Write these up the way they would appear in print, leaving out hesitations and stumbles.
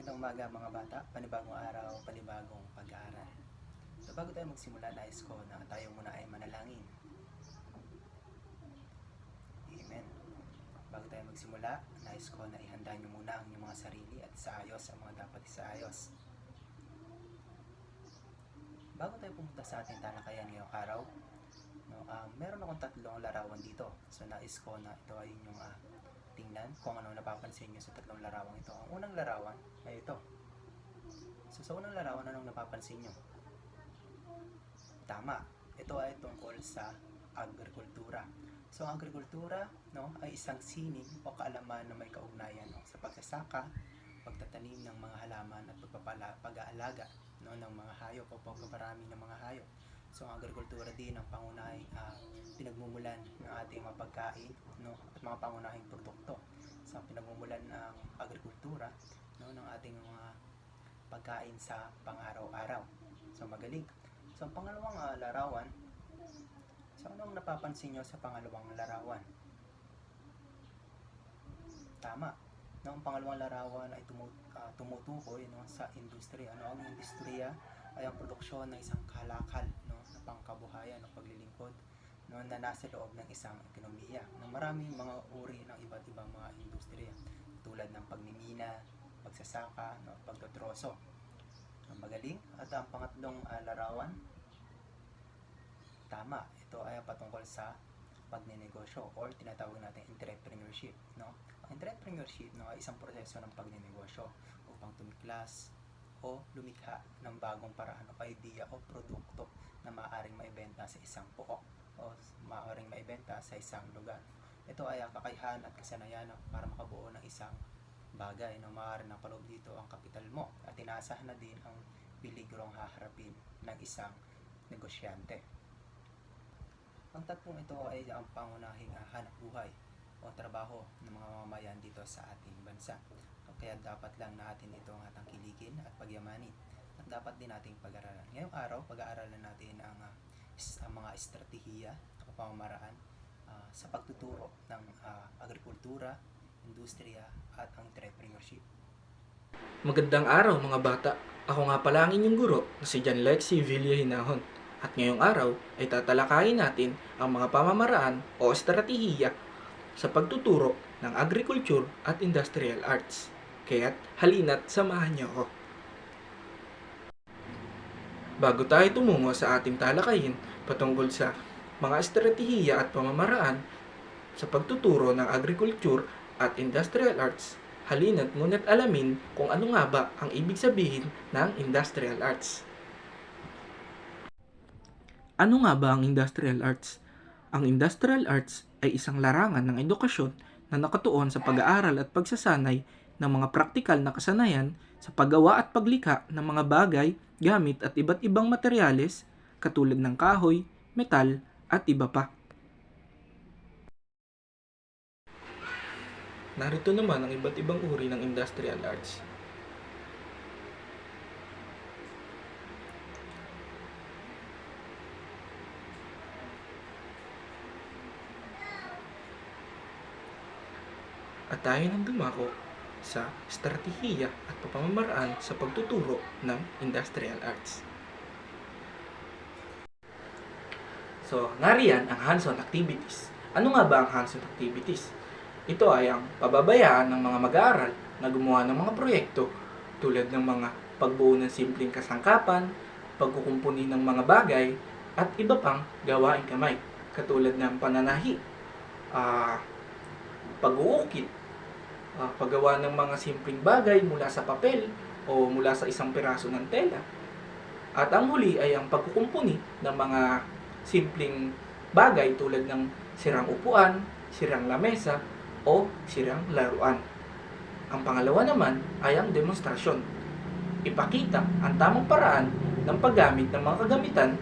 Magandang umaga mga bata, panibagong araw, panibagong pag-aaral. So bago tayo magsimula, nais ko na tayo muna ay manalangin. Amen. Bago tayo magsimula, nais ko na ihanda nyo muna ang inyong mga sarili at isaayos ang mga dapat isaayos. Bago tayo pumunta sa ating talakayan ngayong araw, meron akong tatlong larawan dito. So nais ko na ito ay inyong tingnan kung ano napapansin nyo sa tatlong larawang ito. Ang unang larawan ay ito. So sa unang larawan, anong napapansin nyo? Tama, ito ay tungkol sa agrikultura. So ang agrikultura ay isang sining o kaalaman na may kaugnayan sa pagsasaka, pagtatanim ng mga halaman at pag-aalaga ng mga hayop o pagpaparami ng mga hayop. So ang agrikultura din ang pangunahing pinagmumulan ng ating mga pagkain at mga pangunahing produkto. So pinagmumulan ng agrikultura ng ating mga pagkain sa pang-araw-araw. So magaling. So ang pangalawang larawan, so anong napapansin nyo sa pangalawang larawan? Tama. Ang pangalawang larawan ay tumutukoy sa industriya. Ang industriya ay ang produksyon ng isang kalakal na pangkabuhayan o paglilingkod na nasa loob ng isang ekonomiya ng maraming mga uri ng iba't ibang mga industriya tulad ng pagmimina, pagsasaka, pagtotroso. Magaling. At ang pangatlong larawan, tama, ito ay patungkol sa pagnenegosyo or tinatawag natin entrepreneurship. Ang entrepreneurship ay isang proseso ng pagnenegosyo upang tumiklas o lumikha ng bagong paraan o idea o produkto na maaaring maibenta sa isang pook o maaaring maibenta sa isang lugar. Ito ay ang kakayahan at kasanayan para makabuo ng isang bagay na maaaring napaloob dito ang kapital mo at inaasahan na din ang peligrong haharapin ng isang negosyante. Ang tatlong ito ay ang pangunahing hanap buhay o trabaho ng mga mamamayan dito sa ating bansa. Kaya dapat lang natin itong tangkilikin at pagyamanin at dapat din nating pag-aralan. Ngayong araw, pag-aaralan natin ang mga estratehiya o pamamaraan sa pagtuturo ng agrikultura, industriya at entrepreneurship. Magandang araw mga bata. Ako nga pala ang inyong guro na si John Lexi Villahinahon. At ngayong araw ay tatalakayin natin ang mga pamamaraan o estratehiya sa pagtuturo ng agriculture at industrial arts. Kaya't halina't samahan niyo ako. Bago tayo tumungo sa ating talakayin patungkol sa mga estratehiya at pamamaraan sa pagtuturo ng agriculture at industrial arts, halina't muna't alamin kung ano nga ba ang ibig sabihin ng industrial arts. Ano nga ba ang industrial arts? Ang industrial arts ay isang larangan ng edukasyon na nakatuon sa pag-aaral at pagsasanay ng mga praktikal na kasanayan sa paggawa at paglikha ng mga bagay, gamit at iba't ibang materyales katulad ng kahoy, metal at iba pa. Narito naman ang iba't ibang uri ng industrial arts. At tayo nang dumako sa estratehiya at pamamaraan sa pagtuturo ng industrial arts. So, nariyan ang hands-on activities. Ano nga ba ang hands-on activities? Ito ay ang pababayaan ng mga mag-aaral na gumawa ng mga proyekto tulad ng mga pagbuo ng simpleng kasangkapan, pagkukumpuni ng mga bagay, at iba pang gawaing kamay katulad ng pananahi, pag-uukit, paggawa ng mga simpleng bagay mula sa papel o mula sa isang piraso ng tela. At ang huli ay ang pagkukumpuni ng mga simpleng bagay tulad ng sirang upuan, sirang lamesa, o sirang laruan. Ang pangalawa naman ay ang demonstrasyon. Ipakita ang tamang paraan ng paggamit ng mga kagamitan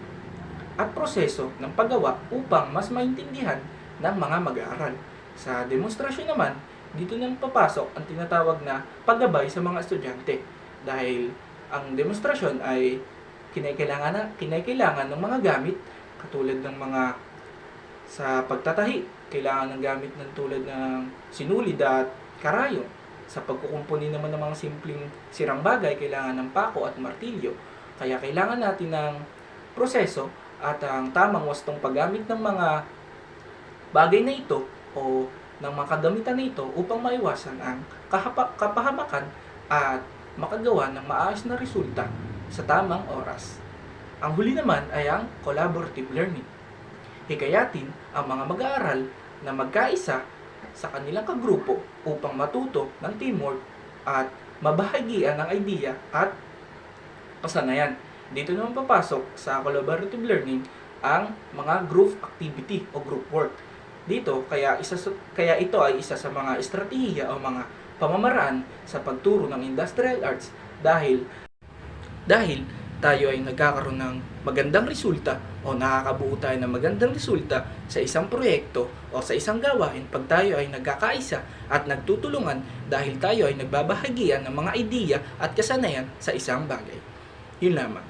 at proseso ng paggawa upang mas maintindihan ng mga mag-aaral. Sa demonstrasyon naman, dito nang papasok ang tinatawag na paggabay sa mga estudyante dahil ang demonstrasyon ay kinakailangan ng mga gamit katulad ng mga sa pagtatahi, kailangan ng gamit ng tulad ng sinulid at karayom. Sa pagkukumpuni naman ng mga simpleng sirang bagay, kailangan ng pako at martilyo. Kaya kailangan natin ng proseso at ang tamang wastong paggamit ng mga bagay na ito o ng mga kagamitan na ito upang maiwasan ang kapahamakan at makagawa ng maayos na resulta sa tamang oras. Ang huli naman ay ang collaborative learning. Hikayatin ang mga mag-aaral na magkaisa sa kanilang kagrupo upang matuto ng teamwork at mabahagian ng idea at kasanayan. Dito naman papasok sa collaborative learning ang mga group activity o group work. Dito, kaya ito ay isa sa mga estratehiya o mga pamamaraan sa pagturo ng industrial arts dahil tayo ay nagkakaroon ng magandang resulta o nakakabuo tayo ng magandang resulta sa isang proyekto o sa isang gawain pag tayo ay nagkakaisa at nagtutulungan dahil tayo ay nagbabahagian ng mga ideya at kasanayan sa isang bagay. Yun lamang.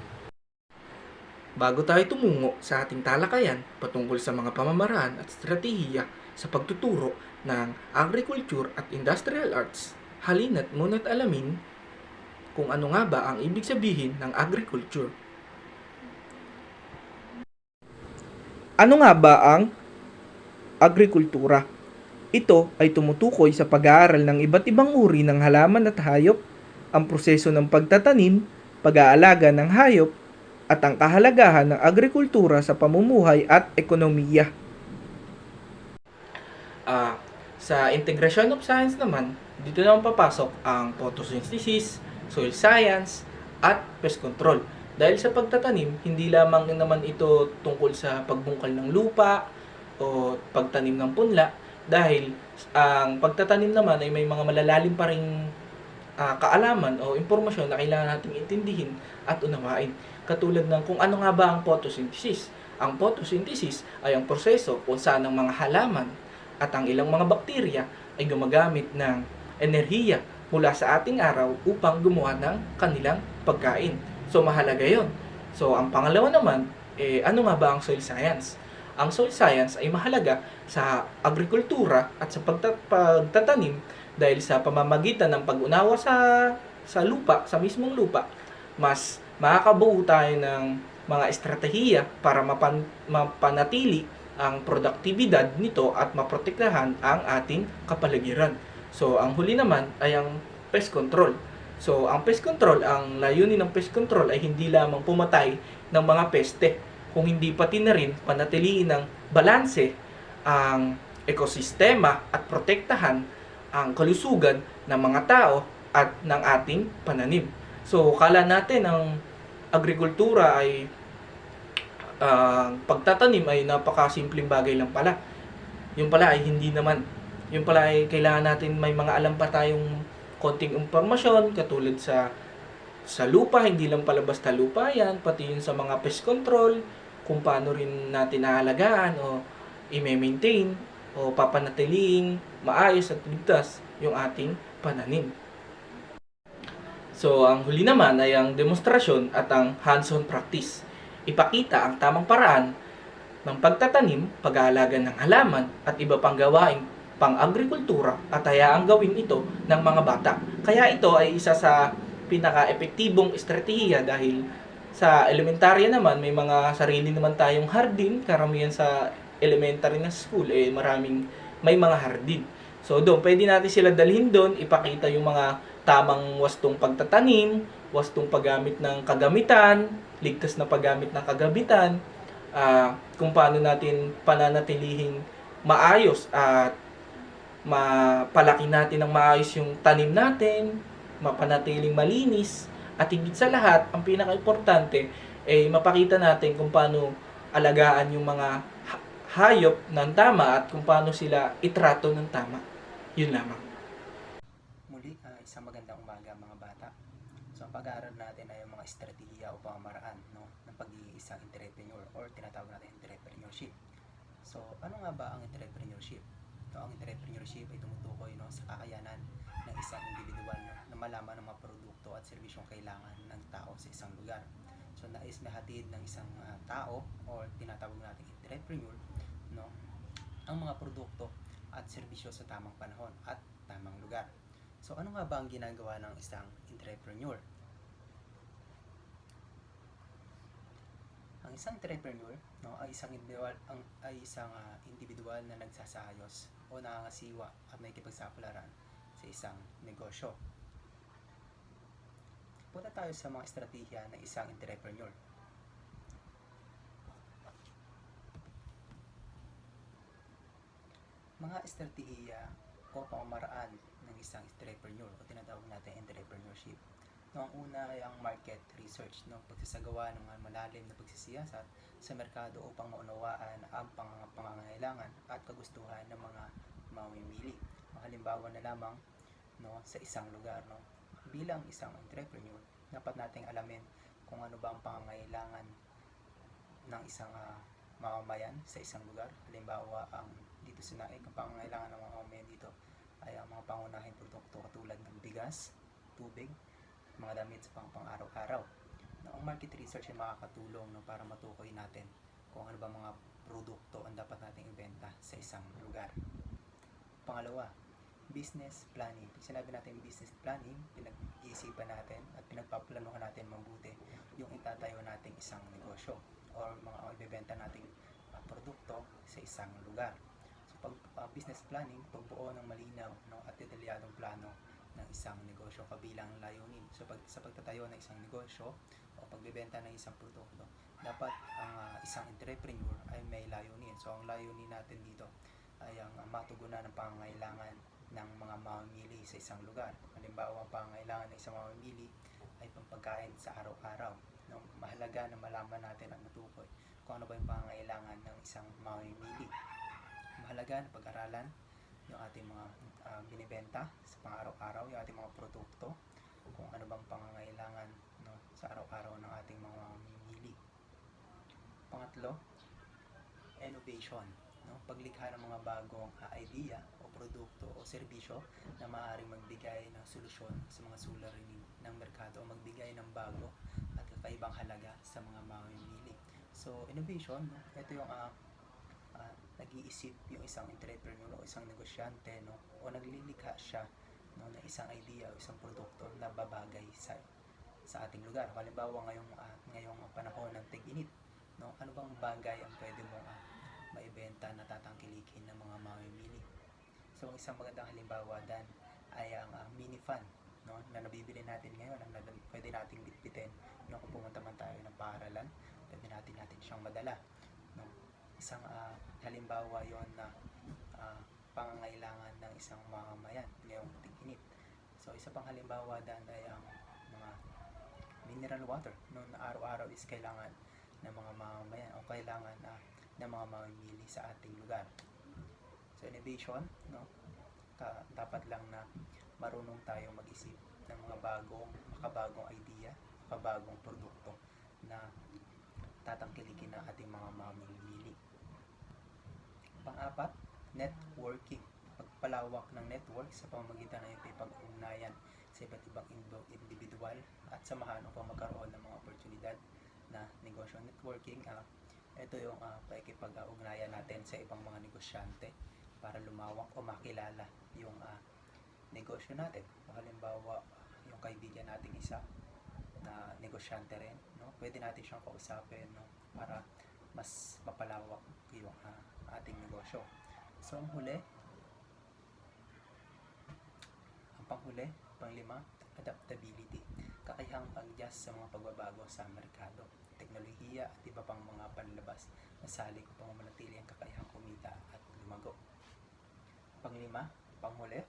Bago tayo tumungo sa ating talakayan patungkol sa mga pamamaraan at estratehiya sa pagtuturo ng agriculture at industrial arts, halina't muna't alamin kung ano nga ba ang ibig sabihin ng agriculture. Ano nga ba ang agrikultura? Ito ay tumutukoy sa pag-aaral ng iba't ibang uri ng halaman at hayop, ang proseso ng pagtatanim, pag-aalaga ng hayop, at ang kahalagahan ng agrikultura sa pamumuhay at ekonomiya. Sa Integration of Science naman, dito naman papasok ang photosynthesis, soil science, at pest control. Dahil sa pagtatanim, hindi lamang naman ito tungkol sa pagbungkal ng lupa o pagtanim ng punla, dahil ang pagtatanim naman ay may mga malalalim pa ring kaalaman o impormasyon na kailangan nating intindihin at unawain. Katulad ng kung ano nga ba ang photosynthesis. Ang photosynthesis ay ang proseso kung saan ang mga halaman at ang ilang mga bakterya ay gumagamit ng enerhiya mula sa ating araw upang gumawa ng kanilang pagkain. So, mahalaga yon. So, ang pangalawa naman, ano nga ba ang soil science? Ang soil science ay mahalaga sa agrikultura at sa pagtatanim dahil sa pamamagitan ng pag-unawa sa lupa, sa mismong lupa, mas makakabuo tayo ng mga estratehiya para mapanatili ang produktibidad nito at maprotektahan ang ating kapaligiran. So, ang huli naman ay ang pest control. So, ang pest control, ang layunin ng pest control ay hindi lamang pumatay ng mga peste, kung hindi pati na rin panatiliin ng balanse ang ekosistema at protektahan ang kalusugan ng mga tao at ng ating pananim. So, kala natin ang agrikultura ay pagtatanim ay napakasimpleng bagay lang pala. Yung pala ay hindi naman. Yung pala ay kailangan natin may mga alam pa tayong konting impormasyon katulad sa lupa, hindi lang pala basta lupa yan, pati yun sa mga pest control, kung paano rin natin aalagaan o i-maintain o papanatiling maayos at ligtas yung ating pananim. So, ang huli naman ay ang demonstrasyon at ang hands-on practice. Ipakita ang tamang paraan ng pagtatanim, pag-aalaga ng halaman at iba pang gawaing pang-agrikultura at hayaang gawin ito ng mga bata. Kaya ito ay isa sa pinaka-epektibong estratehiya dahil sa elementarya naman may mga sarili naman tayong hardin, karamihan sa elementary na school may mga hardin. So doon, pwede natin sila dalhin doon, ipakita yung mga tamang wastong pagtatanim, wastong paggamit ng kagamitan, ligtas na paggamit ng kagamitan, kung paano natin pananatilihing maayos at mapalaki natin ng maayos yung tanim natin, mapanatiling malinis, at higit sa lahat, ang pinaka-importante ay mapakita natin kung paano alagaan yung mga hayop ng tama at kung paano sila itrato ng tama. Yun lamang. Muli, isang magandang umaga mga bata. So, ang pag-aaral natin ay yung mga estratehiya o pamamaraan ng pag-iisang entrepreneur or tinatawag natin entrepreneurship. So, ano nga ba ang entrepreneurship? Ang entrepreneurship ay tumutukoy sa kakayanan ng isang individual na malaman ang mga produkto at serbisyong kailangan ng tao sa isang lugar. So, nais na hatid ng isang tao or tinatawag natin entrepreneur ang mga produkto at serbisyo sa tamang panahon at tamang lugar. So ano nga ba ang ginagawa ng isang entrepreneur? Ang isang entrepreneur, no, ay isang individual na nagsasayos o nangangasiwa at nakikipagsapalaran sa isang negosyo. Punta tayo sa mga estratehiya ng isang entrepreneur. Mga estratehiya o pamamaraan ng isang entrepreneur o tinatawag natin entrepreneurship. No, ang una ay ang market research, no, pagsasagawa ng malalim na pagsisiyasat sa merkado upang maunawaan ang pangangailangan at kagustuhan ng mga mamimili. Halimbawa na lamang, no, sa isang lugar, no, bilang isang entrepreneur, dapat nating alamin kung ano ba ang pangangailangan ng isang mamamayan sa isang lugar. Halimbawa, dito sa naik, ang pangangailangan ng mga mamamayan dito ay ang mga pangunahing produkto katulad ng bigas, tubig, mga damit sa pang-araw-araw. Ang market research ay makakatulong, no, para matukoy natin kung ano ba mga produkto ang dapat nating ibenta sa isang lugar. Pangalawa, business planning. Pag sinabi natin business planning, pinag-iisipan natin at pinagpaplanuhan natin mabuti yung itatayo nating isang negosyo or mga ibebenta nating produkto sa isang lugar. So pag business planning, pagbuo ng malinaw, no, at detalyadong plano ng isang negosyo kabilang layunin. So sa pagtatayo ng isang negosyo o pagbebenta ng isang produkto, dapat ang isang entrepreneur ay may layunin. So ang layunin natin dito ay ang matugunan ng pangangailangan ng mga mamimili sa isang lugar. Halimbawa, ang pangangailangan ng isang mamimili ay pampagkain sa araw-araw. No, mahalaga na malaman natin at matukoy kung ano ba yung pangangailangan ng isang mamimili. Mahalaga na pag-aralan yung ating mga binibenta sa pang-araw-araw, yung ating mga produkto, kung ano bang pangangailangan, no, sa araw-araw ng ating mga mamimili. Pangatlo, innovation, no, paglikha ng mga bagong idea o produkto o serbisyo na maaaring magbigay ng solusyon sa mga suliranin ng merkado o magbigay ng bago at kakaibang halaga sa mga mamimili. So innovation, no, ito yung nag-iisip yung isang entrepreneur o isang negosyante, no, o naglilikha siya, no, na isang idea o isang produkto na babagay sa ating lugar. Halimbawa ngayong panahon ng tag-init, no, ano bang bagay ang pwede mong maibenta na tatangkilikin ng mga mamimili. So ang isang magandang halimbawa dan ay ang mini fan, no, na nabibili natin ngayon, na pwede nating bitbitin, no, kung pumunta man tayo ng paaralan, pwede natin siyang madala, no. Isang halimbawa yon na pangangailangan ng isang mamamayan ngayong tag-init. So isa pang halimbawa dan ay ang mga mineral water, no, na araw-araw is kailangan ng mga mamamayan o kailangan ng mga mamimili sa ating lugar. So innovation, no, dapat lang na marunong tayong mag-isip ng mga makabagong idea, makabagong produkto na tatangkilikin ng ating mga mamimili. Pang-apat, networking. Pagpalawak ng network sa pamamagitan ng pag-ugnayan sa iba't ibang individual at samahan upang magkaroon ng mga oportunidad na negosyo. Networking, ito yung pakikipag-ugnayan natin sa ibang mga negosyante para lumawak o makilala yung negosyo natin. O halimbawa, yung kaibigan natin isa na negosyante rin, no, pwede natin siyang kausapin, no, para mas mapalawak yung ating negosyo. So ang panglima, adaptability. Kakayahang mag-adjust sa mga pagbabago sa merkado, teknolohiya at iba pang mga panlabas na salik upang manatili ang kakayahang kumita at lumago. Panghuli,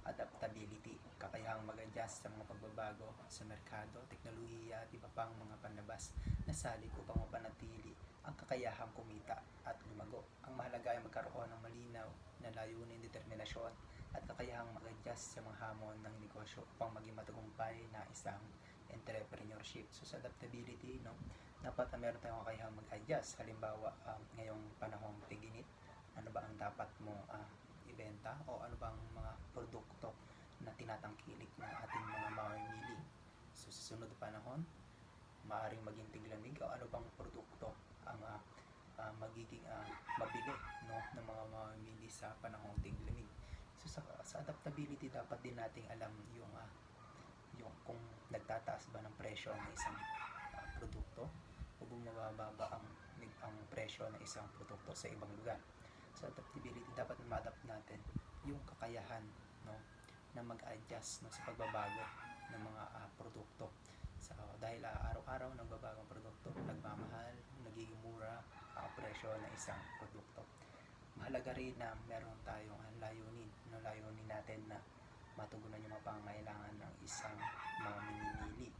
adaptability. Kakayahang mag-adjust sa mga pagbabago sa merkado, teknolohiya at iba pang mga panlabas na salik upang mapanatili ang kakayahang kumita at lumago. Ang mahalaga ay magkaroon ng malinaw na layunin, determinasyon at kakayahang mag-adjust sa mga hamon ng negosyo upang maging matagumpay na isang entrepreneurship. So sa adaptability, no, dapat meron tayong kakayahang mag-adjust. Halimbawa, ngayong panahong tag-init, ano ba ang dapat mong ibenta o ano bang mga produkto na tinatangkilik ng ating mga mamimili. So sa sunod na panahon, maaaring maging tiglamig o ano bang produkto ang magiging mabili, no, ng mga mamimili sa panahong tiglamig. So So sa adaptability dapat din nating alam yung kung nagtataas ba ng presyo ng isang produkto o bumababa ba ang presyo ng isang produkto sa ibang lugar. Sa adaptability dapat ma-adapt natin yung kakayahan, no, na mag-adjust, no, sa pagbabago ng mga produkto. So, dahil araw-araw nagbabago ang produkto, nagmamahal, nagiging mura ang presyo ng isang produkto. Mahalaga rin na meron tayong layunin, no, layunin natin na matugunan yung mga pangangailangan ng isang mamimili.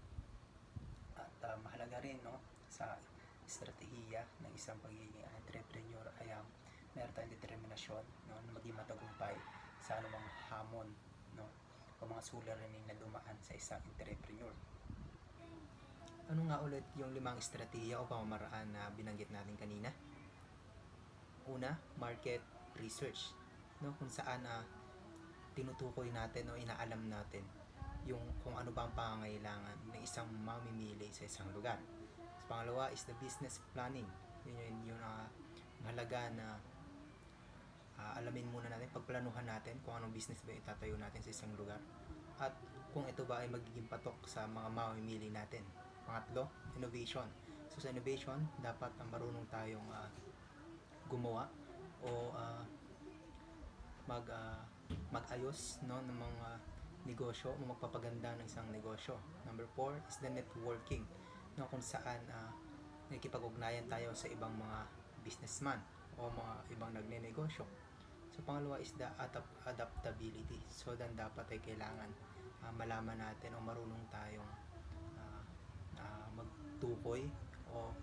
At mahalaga rin, no, sa estratehiya ng isang pagiging entrepreneur ay meron tayong determinasyon, no, na maging matagumpay sa anumang hamon, no, o mga suliranin na dumaan sa isang entrepreneur. Ano nga ulit yung 5 estratehiya o pamamaraan na binanggit natin kanina? Una, market research, no, kung saan tinutukoy natin o inaalam natin yung kung ano ba ang pangangailangan ng isang mamimili sa isang lugar. So, pangalawa is the business planning. Yun mahalaga na alamin muna natin, pagplanuhan natin kung anong business ba itatayo natin sa isang lugar at kung ito ba ay magiging patok sa mga mamimili natin. Pangatlo, innovation. So sa innovation, dapat marunong tayong gumawa o mag-ayos, no, ng mga negosyo o magpapaganda ng isang negosyo. Number 4 is the networking, no, kung saan nakikipag-ugnayan tayo sa ibang mga businessman o mga ibang nagnenegosyo. So pangalawa is the adaptability. So dan dapat ay kailangan malaman natin o marunong tayong magtukoy o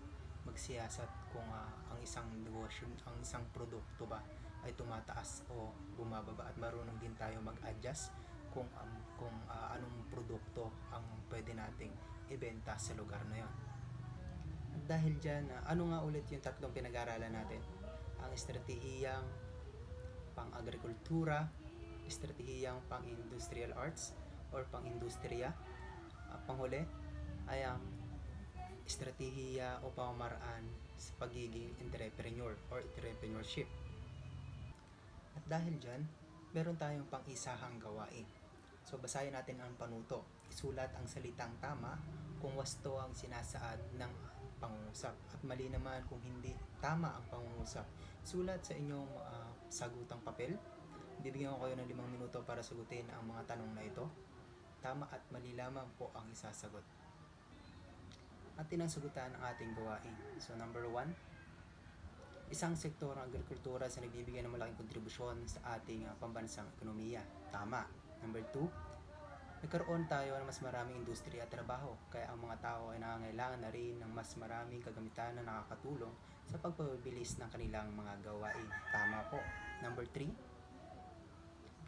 magsiyasat kung ang isang negosyo, ang isang produkto ba ay tumataas o bumababa, at marunong din tayo mag-adjust kung anong produkto ang pwede nating ibenta sa lugar na yon. At dahil dyan, ano nga ulit yung tatlong pinag-aralan natin? Ang estratehiyang pang-agrikultura, estratehiyang pang-industrial arts or pang-industriya, panghuli ay ang estratehiya o pamamaraan sa pagiging entrepreneur or entrepreneurship. At dahil dyan, meron tayong pang-isahang gawain. So basahin natin ang panuto. Isulat ang salitang tama kung wasto ang sinasaad ng pangungusap at mali naman kung hindi tama ang pangungusap. Sulat sa inyong sagutang papel. Bibigyan ko kayo ng 5 minuto para sagutin ang mga tanong na ito. Tama at mali lamang po ang isasagot. At tinangsagutan ang ating gawain. So number 1, isang sektor ng agrikultura sa nagbibigay ng malaking kontribusyon sa ating pambansang ekonomiya. Tama. Number 2, nagkaroon tayo ng mas maraming industriya at trabaho, kaya ang mga tao ay nangangailangan na rin ng mas maraming kagamitan na nakakatulong sa pagpapabilis ng kanilang mga gawain. Tama po. Number 3,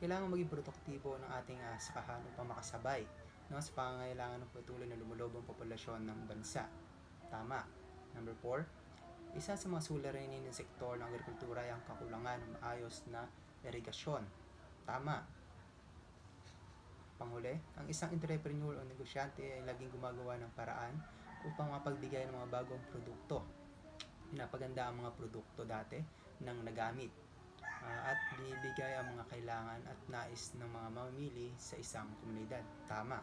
kailangan maging produktibo ng ating sakahan upang makasabay, no, sa pangangailangan ng patuloy na lumulubong populasyon ng bansa. Tama. Number 4, isa sa mga suliranin ng sektor ng agrikultura ay ang kakulangan ng maayos na irigasyon. Tama. Panghuli, ang isang entrepreneur o negosyante ay laging gumagawa ng paraan upang mapagbigay ng mga bagong produkto. Pinapaganda ang mga produkto dati ng nagamit at binibigay ang mga kailangan at nais ng mga mamimili sa isang komunidad. Tama.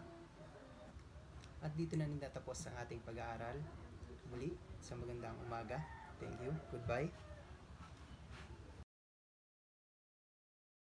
At dito na natatapos ang ating pag-aaral. Muli, sa magandang umaga. Thank you. Goodbye.